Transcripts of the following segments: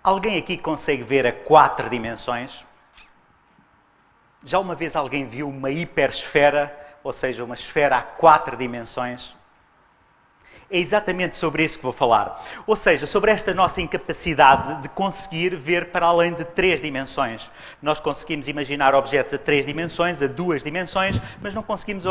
Alguém aqui consegue ver a 4 dimensões? Já uma vez alguém viu uma hiperesfera, ou seja, uma esfera a 4 dimensões? É exatamente sobre isso que vou falar. Ou seja, sobre esta nossa incapacidade de conseguir ver para além de 3 dimensões. Nós conseguimos imaginar objetos a 3 dimensões, a 2 dimensões, mas não conseguimos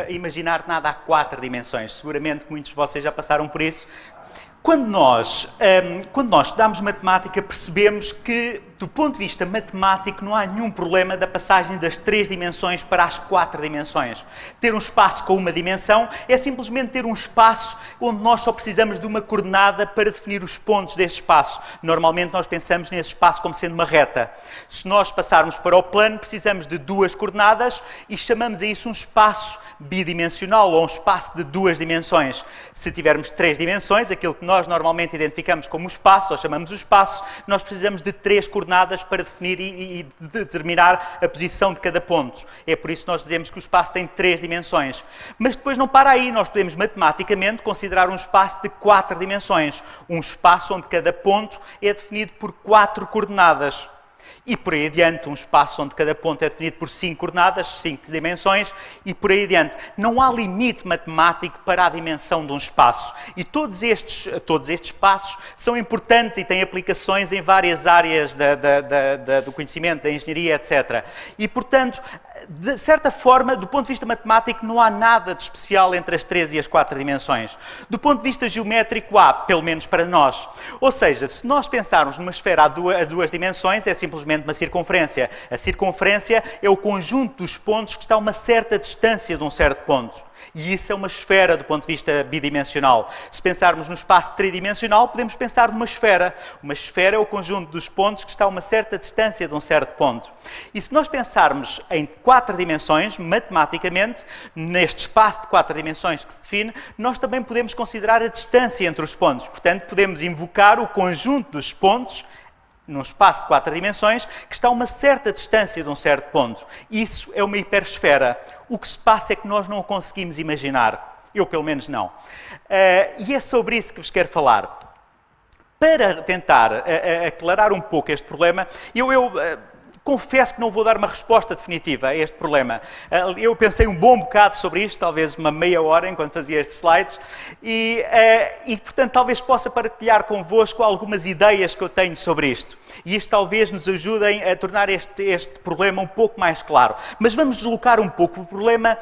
imaginar nada a 4 dimensões. Seguramente muitos de vocês já passaram por isso. Quando nós estudamos matemática, percebemos que, do ponto de vista matemático, não há nenhum problema da passagem das 3 dimensões para as 4 dimensões. Ter um espaço com uma dimensão é simplesmente ter um espaço onde nós só precisamos de uma coordenada para definir os pontos desse espaço. Normalmente nós pensamos nesse espaço como sendo uma reta. Se nós passarmos para o plano, precisamos de 2 coordenadas e chamamos a isso um espaço bidimensional ou um espaço de 2 dimensões. Se tivermos 3 dimensões, aquilo que nós normalmente identificamos como espaço, ou chamamos o espaço, nós precisamos de 3 coordenadas para definir e determinar a posição de cada ponto. É por isso que nós dizemos que o espaço tem 3 dimensões. Mas depois não para aí, nós podemos matematicamente considerar um espaço de 4 dimensões. Um espaço onde cada ponto é definido por 4 coordenadas. E por aí adiante, um espaço onde cada ponto é definido por 5 coordenadas, 5 dimensões, e por aí adiante. Não há limite matemático para a dimensão de um espaço. E todos estes espaços são importantes e têm aplicações em várias áreas do conhecimento, da engenharia, etc. E, portanto, de certa forma, do ponto de vista matemático, não há nada de especial entre as 3 e as 4 dimensões. Do ponto de vista geométrico, há, pelo menos para nós. Ou seja, se nós pensarmos numa esfera a 2 dimensões, é simplesmente uma circunferência. A circunferência é o conjunto dos pontos que está a uma certa distância de um certo ponto. E isso é uma esfera do ponto de vista bidimensional. Se pensarmos no espaço tridimensional, podemos pensar numa esfera. Uma esfera é o conjunto dos pontos que está a uma certa distância de um certo ponto. E se nós pensarmos em 4 dimensões, matematicamente, neste espaço de 4 dimensões que se define, nós também podemos considerar a distância entre os pontos. Portanto, podemos invocar o conjunto dos pontos num espaço de 4 dimensões, que está a uma certa distância de um certo ponto. Isso é uma hiperesfera. O que se passa é que nós não o conseguimos imaginar. Eu, pelo menos, não. E é sobre isso que vos quero falar. Para tentar aclarar um pouco este problema, eu confesso que não vou dar uma resposta definitiva a este problema. Eu pensei um bom bocado sobre isto, talvez uma meia hora, enquanto fazia estes slides, e portanto, talvez possa partilhar convosco algumas ideias que eu tenho sobre isto. E isto talvez nos ajudem a tornar este problema um pouco mais claro. Mas vamos deslocar um pouco o problema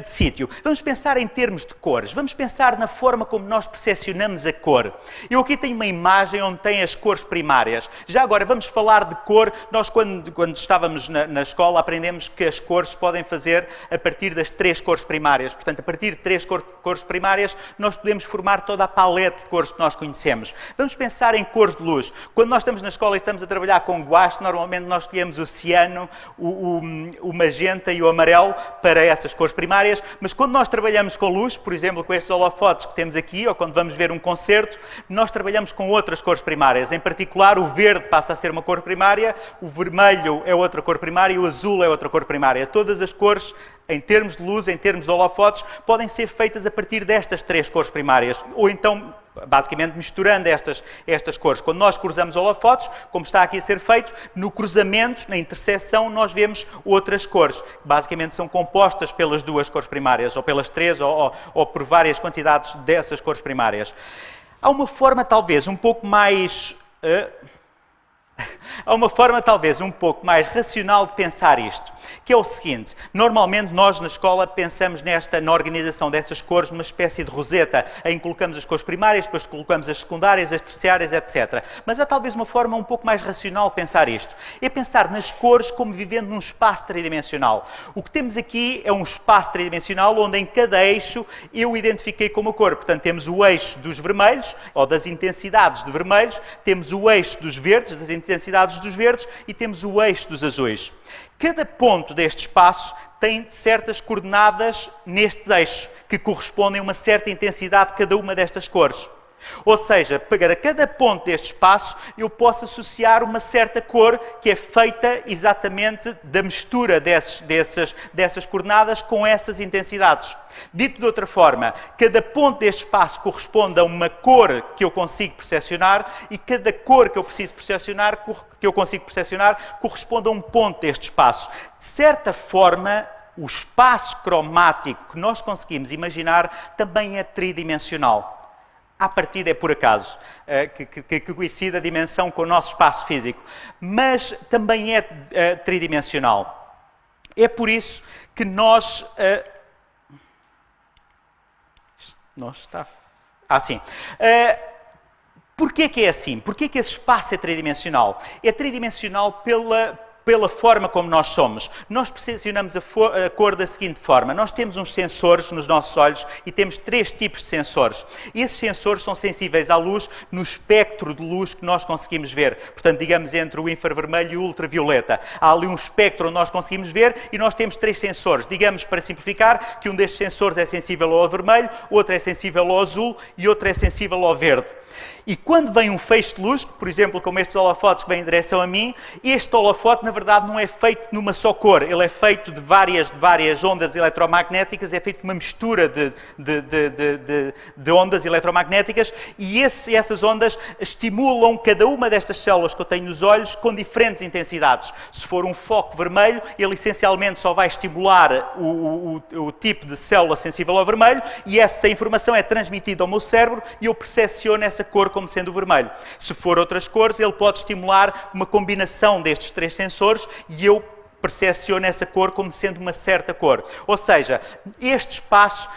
de sítio. Vamos pensar em termos de cores. Vamos pensar na forma como nós percepcionamos a cor. Eu aqui tenho uma imagem onde tem as cores primárias. Já agora, vamos falar de cor. Nós, quando estávamos na escola, aprendemos que as cores se podem fazer a partir das 3 cores primárias. Portanto, a partir de 3 cores primárias, nós podemos formar toda a paleta de cores que nós conhecemos. Vamos pensar em cores de luz. Quando nós estamos na escola e estamos a trabalhar com guache, normalmente nós escolhemos o ciano, o magenta e o amarelo para essas cores primárias, mas quando nós trabalhamos com luz, por exemplo, com estes holofotes que temos aqui, ou quando vamos ver um concerto, nós trabalhamos com outras cores primárias. Em particular, o verde passa a ser uma cor primária, o vermelho é outra cor primária e o azul é outra cor primária. Todas as cores, em termos de luz, em termos de holofotes, podem ser feitas a partir destas 3 cores primárias. Ou então, basicamente, misturando estas cores. Quando nós cruzamos holofotes, como está aqui a ser feito, no cruzamento, na interseção, nós vemos outras cores, que basicamente são compostas pelas 2 cores primárias, ou pelas 3, ou por várias quantidades dessas cores primárias. Há uma forma, talvez, um pouco mais racional de pensar isto, que é o seguinte: normalmente nós na escola pensamos na organização dessas cores numa espécie de roseta, em que colocamos as cores primárias, depois colocamos as secundárias, as terciárias, etc. Mas há talvez uma forma um pouco mais racional de pensar isto. É pensar nas cores como vivendo num espaço tridimensional. O que temos aqui é um espaço tridimensional onde em cada eixo eu identifiquei como cor. Portanto, temos o eixo dos vermelhos, ou das intensidades de vermelhos, temos o eixo dos verdes, das intensidades dos verdes, e temos o eixo dos azuis. Cada ponto deste espaço tem certas coordenadas nestes eixos, que correspondem a uma certa intensidade de cada uma destas cores. Ou seja, para cada ponto deste espaço eu posso associar uma certa cor que é feita exatamente da mistura dessas coordenadas com essas intensidades. Dito de outra forma, cada ponto deste espaço corresponde a uma cor que eu consigo percepcionar e cada cor que eu consigo percepcionar corresponde a um ponto deste espaço. De certa forma, o espaço cromático que nós conseguimos imaginar também é tridimensional. À partida é por acaso, que coincide a dimensão com o nosso espaço físico, mas também é tridimensional. É por isso que nós... Porquê que é assim? Porquê que esse espaço é tridimensional? É tridimensional pela forma como nós somos. Nós percepcionamos a cor da seguinte forma. Nós temos uns sensores nos nossos olhos e temos 3 tipos de sensores. E esses sensores são sensíveis à luz no espectro de luz que nós conseguimos ver. Portanto, digamos, entre o infravermelho e o ultravioleta. Há ali um espectro onde nós conseguimos ver e nós temos 3 sensores. Digamos, para simplificar, que um destes sensores é sensível ao vermelho, outro é sensível ao azul e outro é sensível ao verde. E quando vem um feixe de luz, por exemplo, como estes holofotes que vêm em direção a mim, este holofote, na verdade, não é feito numa só cor. Ele é feito de várias ondas eletromagnéticas, é feito de uma mistura de ondas eletromagnéticas e essas ondas estimulam cada uma destas células que eu tenho nos olhos com diferentes intensidades. Se for um foco vermelho, ele essencialmente só vai estimular o tipo de célula sensível ao vermelho e essa informação é transmitida ao meu cérebro e eu percepciono essa cor como sendo o vermelho. Se for outras cores, ele pode estimular uma combinação destes 3 sensores e eu percepciono essa cor como sendo uma certa cor. Ou seja, este espaço,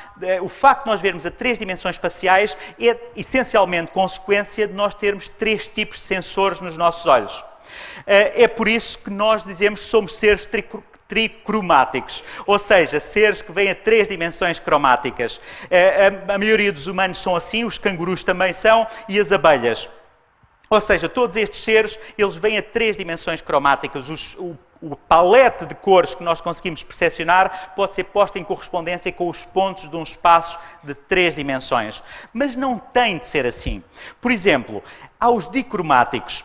o facto de nós vermos a 3 dimensões espaciais é essencialmente consequência de nós termos 3 tipos de sensores nos nossos olhos. É por isso que nós dizemos que somos seres tricromáticos, ou seja, seres que vêm a 3 dimensões cromáticas. A maioria dos humanos são assim, os cangurus também são, e as abelhas. Ou seja, todos estes seres, eles vêm a 3 dimensões cromáticas. O palete de cores que nós conseguimos percepcionar pode ser posto em correspondência com os pontos de um espaço de 3 dimensões. Mas não tem de ser assim. Por exemplo, há os dicromáticos.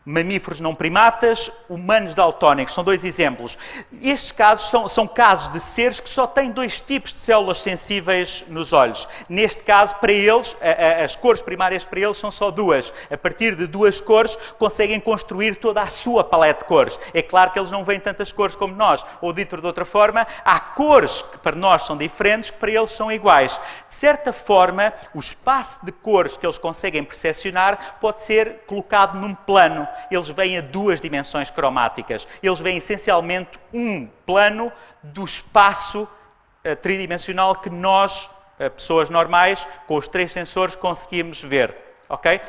Mamíferos não primatas, humanos daltónicos, são 2 exemplos. Estes casos são casos de seres que só têm 2 tipos de células sensíveis nos olhos. Neste caso, para eles, as cores primárias para eles são só 2. A partir de 2 cores, conseguem construir toda a sua paleta de cores. É claro que eles não veem tantas cores como nós. Ou dito de outra forma, há cores que para nós são diferentes, que para eles são iguais. De certa forma, o espaço de cores que eles conseguem percepcionar pode ser colocado num plano. Eles veem a 2 dimensões cromáticas. Eles veem essencialmente um plano do espaço tridimensional que nós, pessoas normais, com os 3 sensores, conseguimos ver. Ok?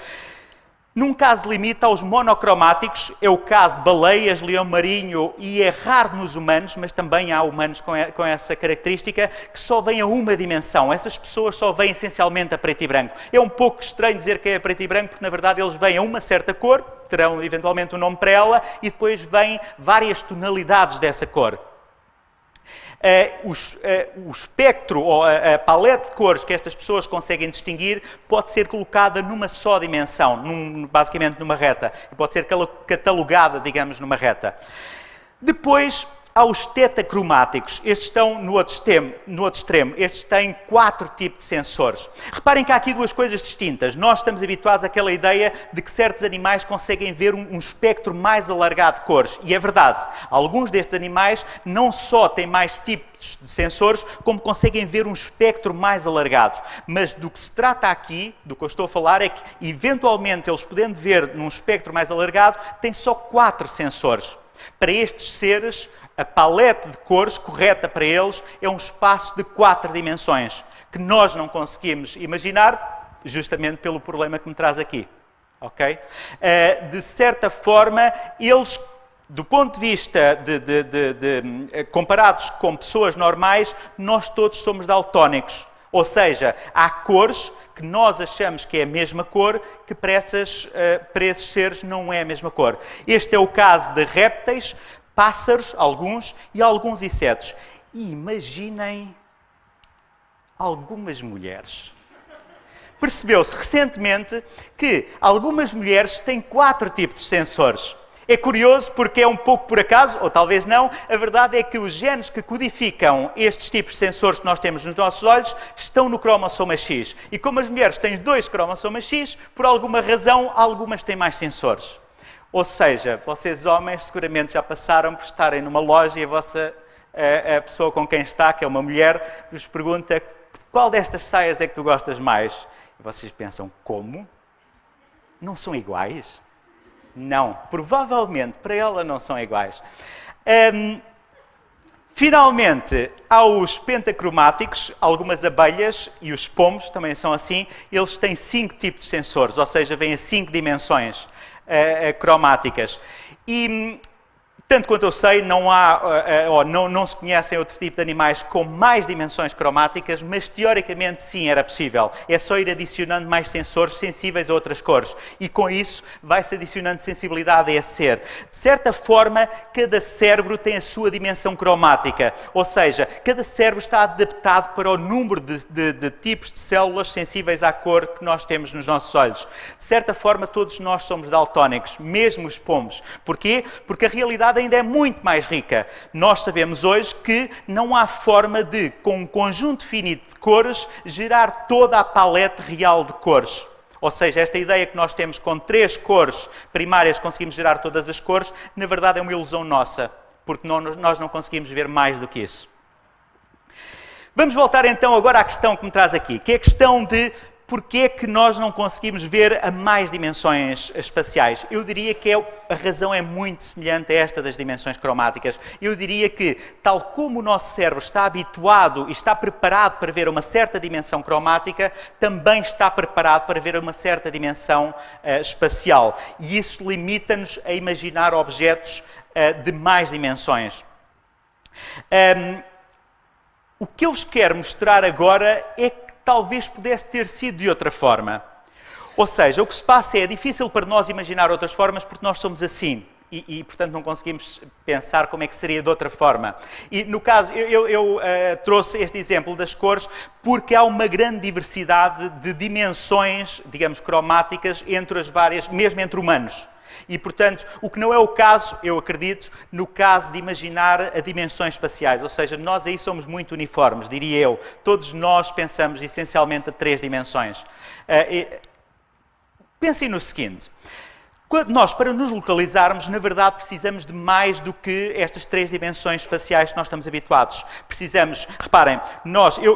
Num caso limite aos monocromáticos, é o caso de baleias, leão marinho e é raro nos humanos, mas também há humanos com essa característica, que só veem a uma dimensão. Essas pessoas só veem essencialmente a preto e branco. É um pouco estranho dizer que é a preto e branco, porque na verdade eles veem a uma certa cor, terão eventualmente um nome para ela, e depois vêm várias tonalidades dessa cor. O espectro ou a paleta de cores que estas pessoas conseguem distinguir pode ser colocada numa só dimensão, basicamente numa reta, e pode ser catalogada, digamos, numa reta. Depois, há os tetacromáticos. Estes estão no outro extremo. Estes têm 4 tipos de sensores. Reparem que há aqui 2 coisas distintas. Nós estamos habituados àquela ideia de que certos animais conseguem ver um espectro mais alargado de cores. E é verdade. Alguns destes animais não só têm mais tipos de sensores, como conseguem ver um espectro mais alargado. Mas do que se trata aqui, do que eu estou a falar, é que, eventualmente, eles podendo ver num espectro mais alargado, têm só 4 sensores. Para estes seres, a paleta de cores correta para eles é um espaço de 4 dimensões, que nós não conseguimos imaginar, justamente pelo problema que me traz aqui. Okay? De certa forma, eles, do ponto de vista comparados com pessoas normais, nós todos somos daltónicos. Ou seja, há cores que nós achamos que é a mesma cor, que para esses seres não é a mesma cor. Este é o caso de répteis, pássaros, alguns, e alguns insetos. E imaginem algumas mulheres. percebeu-se recentemente que algumas mulheres têm 4 tipos de sensores. É curioso porque é um pouco por acaso, ou talvez não, a verdade é que os genes que codificam estes tipos de sensores que nós temos nos nossos olhos estão no cromossoma X. E como as mulheres têm 2 cromossomas X, por alguma razão, algumas têm mais sensores. Ou seja, vocês homens seguramente já passaram por estarem numa loja e a pessoa com quem está, que é uma mulher, vos pergunta qual destas saias é que tu gostas mais? E vocês pensam, como? Não são iguais? Não, provavelmente para ela não são iguais. Finalmente, há os pentacromáticos, algumas abelhas e os pombos também são assim, eles têm 5 tipos de sensores, ou seja, vêm a 5 dimensões cromáticas. E, tanto quanto eu sei, não se conhecem outro tipo de animais com mais dimensões cromáticas, mas teoricamente sim, era possível. É só ir adicionando mais sensores sensíveis a outras cores. E com isso vai-se adicionando sensibilidade a esse ser. De certa forma, cada cérebro tem a sua dimensão cromática. Ou seja, cada cérebro está adaptado para o número de tipos de células sensíveis à cor que nós temos nos nossos olhos. De certa forma, todos nós somos daltónicos, mesmo os pombos. Porquê? Porque a realidade ainda é muito mais rica. Nós sabemos hoje que não há forma de, com um conjunto finito de cores, gerar toda a palete real de cores. Ou seja, esta ideia que nós temos com 3 cores primárias conseguimos gerar todas as cores, na verdade é uma ilusão nossa, porque nós não conseguimos ver mais do que isso. Vamos voltar então agora à questão que me traz aqui, que é a questão de porque é que nós não conseguimos ver a mais dimensões espaciais? Eu diria que a razão é muito semelhante a esta das dimensões cromáticas. Eu diria que, tal como o nosso cérebro está habituado e está preparado para ver uma certa dimensão cromática, também está preparado para ver uma certa dimensão espacial. E isso limita-nos a imaginar objetos de mais dimensões. O que eu vos quero mostrar agora é que talvez pudesse ter sido de outra forma. Ou seja, o que se passa é difícil para nós imaginar outras formas porque nós somos assim. E portanto, não conseguimos pensar como é que seria de outra forma. E, no caso, eu trouxe este exemplo das cores porque há uma grande diversidade de dimensões, digamos, cromáticas entre as várias, mesmo entre humanos. E, portanto, o que não é o caso, eu acredito, no caso de imaginar a dimensões espaciais. Ou seja, nós aí somos muito uniformes, diria eu. Todos nós pensamos essencialmente a 3 dimensões. Pensem no seguinte. Nós, para nos localizarmos, na verdade, precisamos de mais do que estas 3 dimensões espaciais que nós estamos habituados. Precisamos, reparem,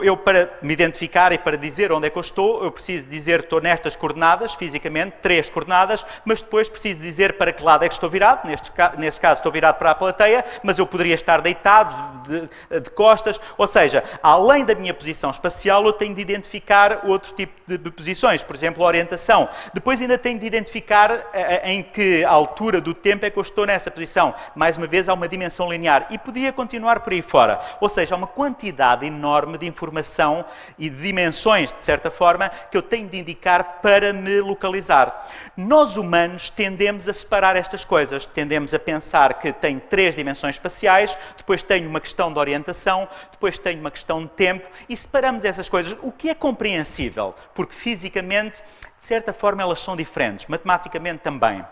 eu para me identificar e para dizer onde é que eu preciso dizer que estou nestas coordenadas, fisicamente, 3 coordenadas, mas depois preciso dizer para que lado é que estou virado. Neste caso, estou virado para a plateia, mas eu poderia estar deitado, de costas. Ou seja, além da minha posição espacial, eu tenho de identificar outro tipo de posições, por exemplo, a orientação. Depois ainda tenho de identificar em que altura do tempo é que eu estou nessa posição. Mais uma vez, há uma dimensão linear. E podia continuar por aí fora. Ou seja, há uma quantidade enorme de informação e de dimensões, de certa forma, que eu tenho de indicar para me localizar. Nós, humanos, tendemos a separar estas coisas. Tendemos a pensar que tenho 3 dimensões espaciais, depois tenho uma questão de orientação, depois tenho uma questão de tempo, e separamos essas coisas, o que é compreensível, porque fisicamente, de certa forma, elas são diferentes, matematicamente também.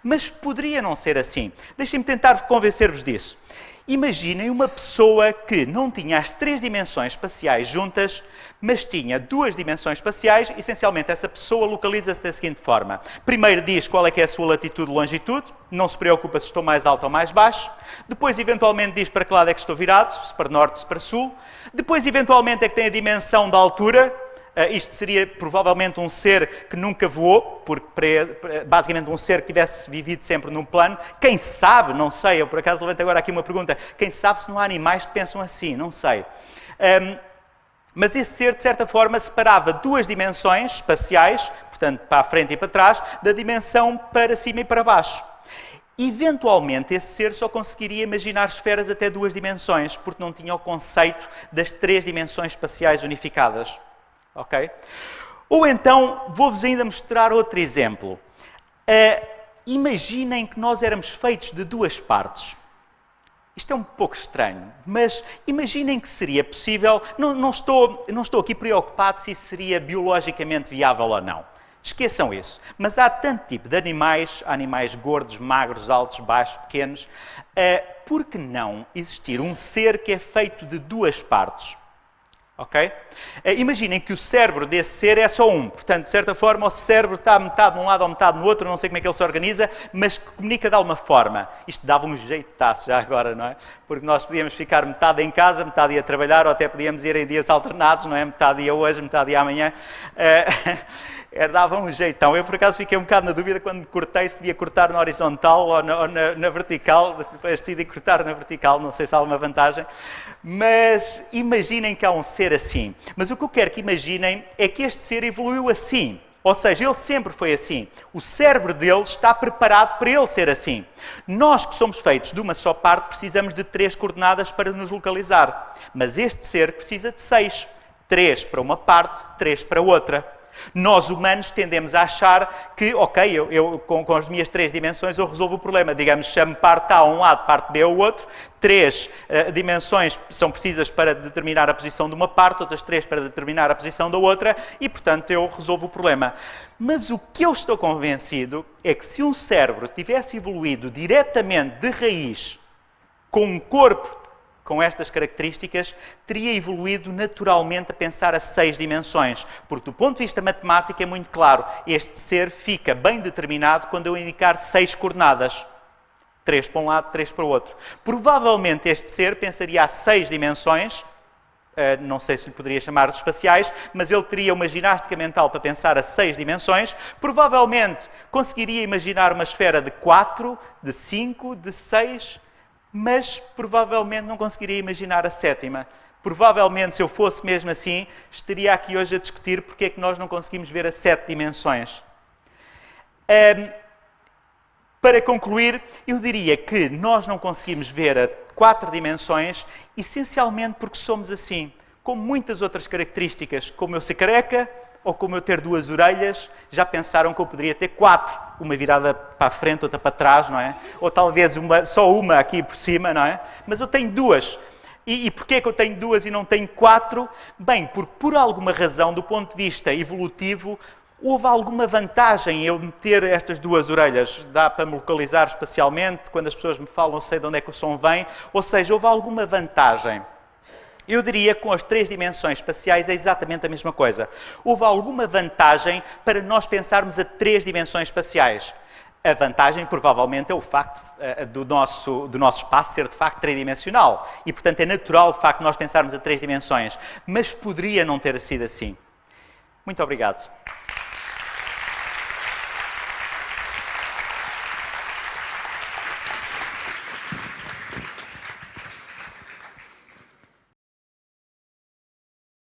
Mas poderia não ser assim. Deixem-me tentar convencer-vos disso. Imaginem uma pessoa que não tinha as 3 dimensões espaciais juntas, mas tinha 2 dimensões espaciais. Essencialmente, essa pessoa localiza-se da seguinte forma. Primeiro diz qual é que é a sua latitude e longitude, não se preocupa se estou mais alto ou mais baixo. Depois, eventualmente, diz para que lado é que estou virado, se para norte, se para sul. Depois, eventualmente, é que tem a dimensão da altura. Isto seria provavelmente um ser que nunca voou, porque basicamente um ser que tivesse vivido sempre num plano. Quem sabe, não sei, eu por acaso levanto agora aqui uma pergunta, quem sabe se não há animais que pensam assim, não sei. Mas esse ser, de certa forma, separava 2 dimensões espaciais, portanto para a frente e para trás, da dimensão para cima e para baixo. Eventualmente, esse ser só conseguiria imaginar esferas até 2 dimensões, porque não tinha o conceito das 3 dimensões espaciais unificadas. Ok? Ou então, vou-vos ainda mostrar outro exemplo. Imaginem que nós éramos feitos de 2 partes. Isto é um pouco estranho, mas imaginem que seria possível... Não estou aqui preocupado se isso seria biologicamente viável ou não. Esqueçam isso. Mas há tanto tipo de animais, animais gordos, magros, altos, baixos, pequenos. Por que não existir um ser que é feito de duas partes? Ok? Imaginem que o cérebro desse ser é só um. Portanto, de certa forma, o cérebro está metade de um lado ou metade no outro, não sei como é que ele se organiza, mas que comunica de alguma forma. Isto dava um jeitaço já agora, não é? Porque nós podíamos ficar metade em casa, metade ia trabalhar, ou até podíamos ir em dias alternados, não é? Metade ia hoje, metade ia amanhã. Dava um jeitão. Eu, por acaso, fiquei um bocado na dúvida quando cortei se devia cortar na horizontal ou na vertical. Depois decidi cortar na vertical, não sei se há alguma vantagem. Mas imaginem que há um ser assim. Mas o que eu quero que imaginem é que este ser evoluiu assim. Ou seja, ele sempre foi assim. O cérebro dele está preparado para ele ser assim. Nós que somos feitos de uma só parte precisamos de 3 coordenadas para nos localizar. Mas este ser precisa de 6. 3 para uma parte, 3 para outra. Nós, humanos, tendemos a achar que, ok, eu com as minhas 3 dimensões eu resolvo o problema. Digamos, chamo parte A a um lado, parte B ao outro. 3 dimensões são precisas para determinar a posição de uma parte, outras 3 para determinar a posição da outra e, portanto, eu resolvo o problema. Mas o que eu estou convencido é que se um cérebro tivesse evoluído diretamente de raiz com um corpo com estas características, teria evoluído naturalmente a pensar a 6 dimensões. Porque, do ponto de vista matemático, é muito claro. Este ser fica bem determinado quando eu indicar 6 coordenadas. 3 para um lado, 3 para o outro. Provavelmente este ser pensaria a 6 dimensões, não sei se lhe poderia chamar de espaciais, mas ele teria uma ginástica mental para pensar a 6 dimensões. Provavelmente conseguiria imaginar uma esfera de 4, de 5, de 6... mas provavelmente não conseguiria imaginar a 7ª. Provavelmente, se eu fosse mesmo assim, estaria aqui hoje a discutir porque é que nós não conseguimos ver as 7 dimensões. Para concluir, eu diria que nós não conseguimos ver a 4 dimensões, essencialmente porque somos assim, com muitas outras características, como eu ser careca, ou como eu ter 2 orelhas, já pensaram que eu poderia ter 4, uma virada para a frente, outra para trás, não é? Ou talvez só uma aqui por cima, não é? Mas eu tenho 2. E porquê é que eu tenho 2 e não tenho 4? Bem, porque por alguma razão, do ponto de vista evolutivo, houve alguma vantagem em eu ter estas 2 orelhas. Dá para me localizar espacialmente, quando as pessoas me falam, eu sei de onde é que o som vem. Ou seja, houve alguma vantagem. Eu diria que com as 3 dimensões espaciais é exatamente a mesma coisa. Houve alguma vantagem para nós pensarmos a 3 dimensões espaciais. A vantagem, provavelmente, é o facto do nosso espaço ser, de facto, tridimensional. E, portanto, é natural, de facto, nós pensarmos a 3 dimensões. Mas poderia não ter sido assim. Muito obrigado.